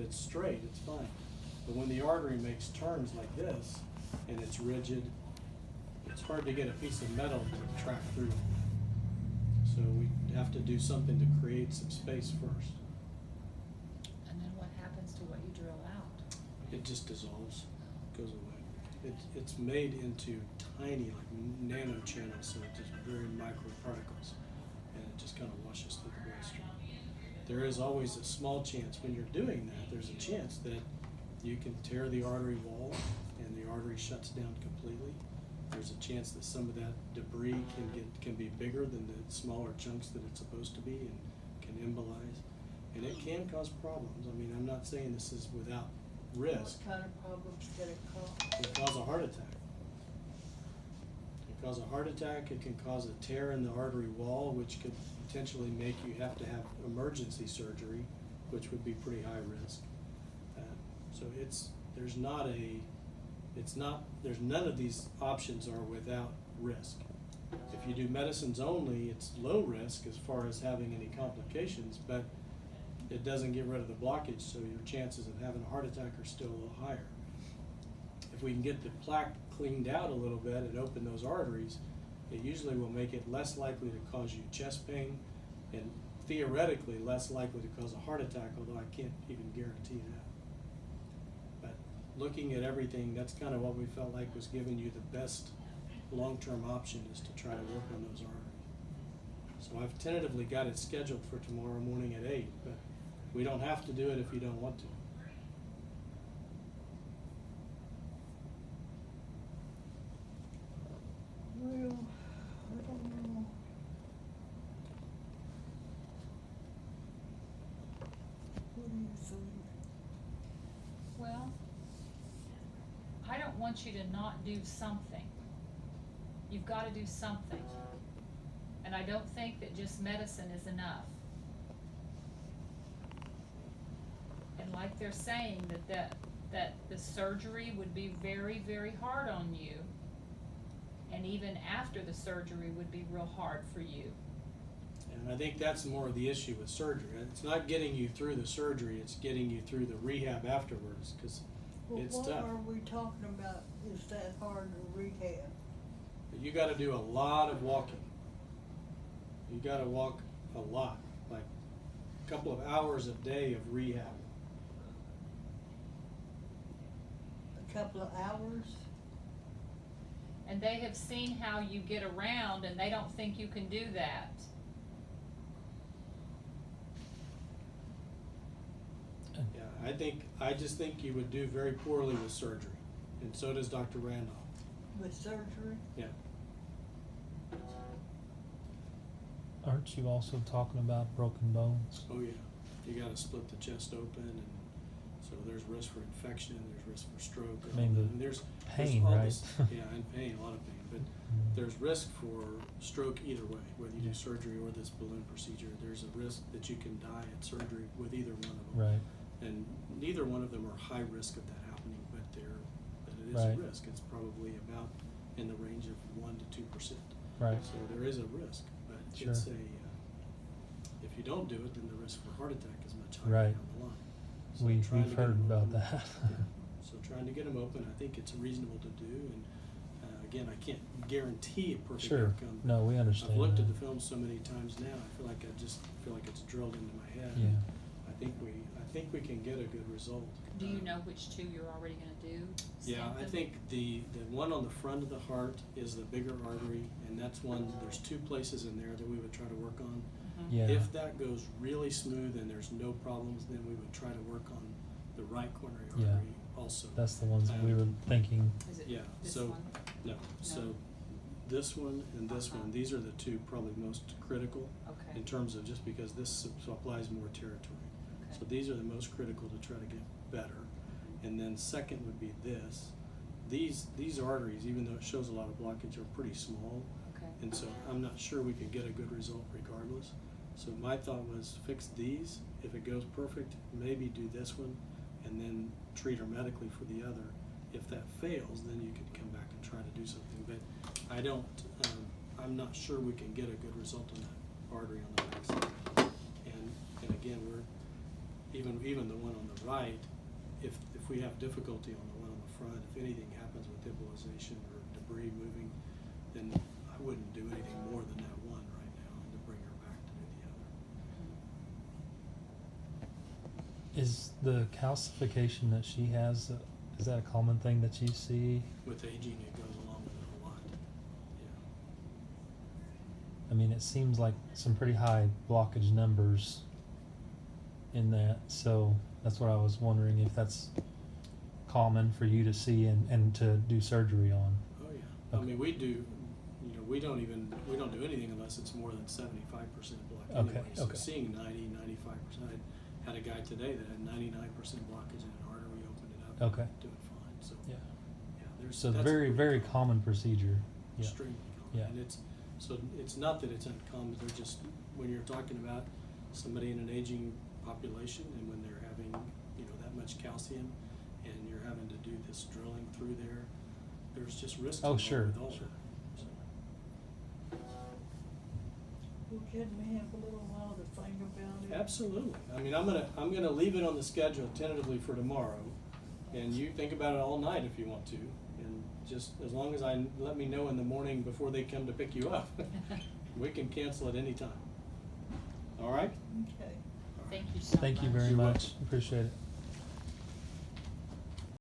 it's straight, it's fine. But when the artery makes turns like this, and it's rigid, it's hard to get a piece of metal to track through. So we have to do something to create some space first. And then what happens to what you drill out? It just dissolves, goes away. It's made into tiny, like nano channels, so it's just very micro particles, and it just kind of washes through the bloodstream. There is always a small chance when you're doing that, there's a chance that you can tear the artery wall and the artery shuts down completely. There's a chance that some of that debris can be bigger than the smaller chunks that it's supposed to be and can embolize. And it can cause problems. I mean, I'm not saying this is without risk. What kind of problems can it cause? It can cause a heart attack. It can cause a heart attack, it can cause a tear in the artery wall, which could potentially make you have to have emergency surgery, which would be pretty high risk. So there's none of these options are without risk. If you do medicines only, it's low risk as far as having any complications, but it doesn't get rid of the blockage, so your chances of having a heart attack are still a little higher. If we can get the plaque cleaned out a little bit and open those arteries, it usually will make it less likely to cause you chest pain and theoretically less likely to cause a heart attack, although I can't even guarantee that. But looking at everything, that's kind of what we felt like was giving you the best long-term option, is to try to work on those arteries. So I've tentatively got it scheduled for tomorrow morning at 8, but we don't have to do it if you don't want to. Well, I don't know. What do you think? Well, I don't want you to not do something. You've gotta do something. And I don't think that just medicine is enough. And like they're saying, that the surgery would be very, very hard on you. And even after the surgery would be real hard for you. And I think that's more of the issue with surgery. It's not getting you through the surgery, it's getting you through the rehab afterwards, because Well, it's what tough. are we talking about is that hard to rehab? You gotta do a lot of walking. You gotta walk a lot, like a couple of hours a day of rehab. A couple of hours? And they have seen how you get around and they don't think you can do that. Yeah, I just think you would do very poorly with surgery, and so does Dr. Randolph. With surgery? Yeah. Aren't you also talking about broken bones? Oh yeah, you gotta split the chest open, and so there's risk for infection, there's risk for stroke. I mean, the and there's pain, all right? this- yeah, and pain, a lot of pain, but there's risk for stroke either way, whether you do surgery or this balloon procedure. There's a risk that you can die at surgery with either one of them. Right. And neither one of them are high risk of that happening, but it is Right. a risk. It's probably about in the range of 1 to 2%. Right. So there is a risk, but Sure. it's if you don't do it, then the risk for heart attack is much higher Right. down the line. So trying to We've get heard them about open- that. yeah. So trying to get them open, I think it's reasonable to do, and again, I can't guarantee a perfect Sure. outcome. No, we understand. I've looked at that. the film so many times now, I feel like it's drilled into my head. Yeah. I think we can get a good result. Do you know which two you're already gonna do? Yeah, Stamp I them? think the one on the front of the heart is the bigger artery, and that's one, there's 2 places in there that we would try to work on. Mhm. Yeah. If that goes really smooth and there's no problems, then we would try to work on the right coronary Yeah. artery also. That's the ones that we were thinking. Is it Yeah, this so, one? no, so this one and this Uh-huh. one, these are the 2 probably most critical Okay. in terms of, just because this supplies more territory. Okay. So these are the most critical to try to get better. And then second would be this. These arteries, even though it shows a lot of blockage, are pretty small. Okay. And so I'm not sure we could get a good result regardless. So my thought was fix these. If it goes perfect, maybe do this one and then treat her medically for the other. If that fails, then you could come back and try to do something. But I'm not sure we can get a good result on that artery on the backside. And again, even the one on the right, if we have difficulty on the one on the front, if anything happens with embolization or debris moving, then I wouldn't do anything more than that one right now and to bring her back to do the other. Is the calcification that she has, is that a common thing that you see? With aging, it goes along with it a lot. Yeah. I mean, it seems like some pretty high blockage numbers in that, so that's what I was wondering if that's common for you to see and to do surgery on. Oh, yeah. I Okay. mean, we do anything unless it's more than 75% block Okay, anyway. So okay. seeing 90-95%, I had a guy today that had 99% blockage in an artery, opened it up, Okay. doing fine. So Yeah. there's So that's a very, pretty very common procedure. Yeah. extremely common. Yeah. And it's not that it's uncommon. They're just when you're talking about somebody in an aging population and when they're having that much calcium and you're having to do this drilling through there, there's just risk. Oh, involved sure, with all sure. that. So, Well, can we have a little while to think about it? absolutely. I mean, I'm gonna leave it on the schedule tentatively for tomorrow, and you think about it all night if you want to, and just as long as let me know in the morning before they come to pick you up, we can cancel at any time. All right? Okay. All right. Thank you so much. Thank you very You're much. Appreciate it.